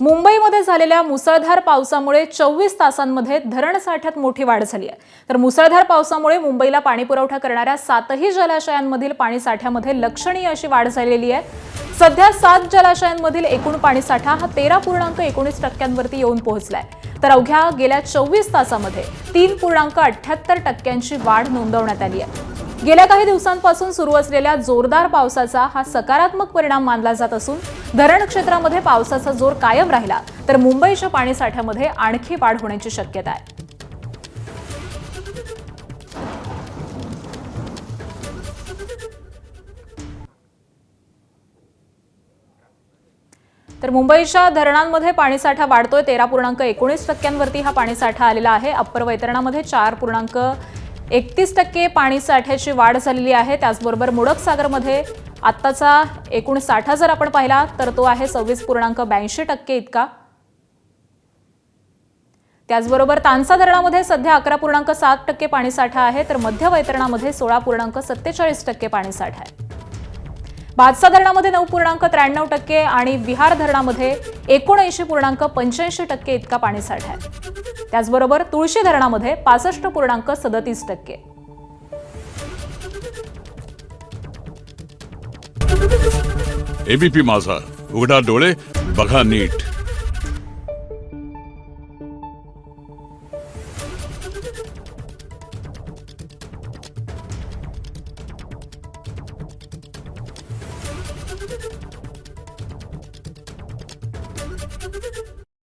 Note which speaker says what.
Speaker 1: मुंबईमध्ये झालेल्या मुसळधार पावसामुळे 24 तासांमध्ये धरण साठ्यात मोठी वाढ झाली आहे। तर मुसळधार पावसामुळे मुंबईला पाणी पुरवठा करणाऱ्या 7ही जलाशयांमधील पाणी साठ्यामध्ये लक्षणीय अशी वाढ झालेली आहे। सध्या 7 जलाशयांमधील एकूण पाणी साठा हा 13.19% वरती येऊन पोहोचलाय। तर अवघ्या गेल्या 24 तासामध्ये 3.78% वाढ नोंदवण्यात आली आहे। गेल्या काही दिवसांपासून सुरू असलेल्या जोरदार पावसाचा हा सकारात्मक परिणाम मानला जात असून धरण क्षेत्रामध्ये पावसाचा जोर कायम राहिला तर मुंबईच्या पाणीसाठ्यामध्ये आणखी वाढ होण्याची शक्यता आहे। तर मुंबईच्या धरणांमध्ये पाणीसाठा वाढतोय। 13.19% वरती हा पाणीसाठा आलेला आहे। अप्पर वैतरणामध्ये 4.31% पाणीसाठ्याची वाढ झालेली आहे। त्याचबरोबर मोडक सागरमध्ये आत्ताचा एकूण साठा जर आपण पाहिला तर तो आहे 26.82% इतका। त्याचबरोबर तानसा धरणामध्ये सध्या 11.7% पाणीसाठा आहे तर मध्य वैतरणामध्ये 16.47% पाणीसाठा आहे। भातसा धरणामध्ये 9.93% आणि विहार धरणामध्ये 79.85% इतका पाणीसाठा आहे। त्याचबरोबर तुळशी धरणामध्ये 65.37%।
Speaker 2: एबीपी माझा, उघडा डोळे बघा नीट।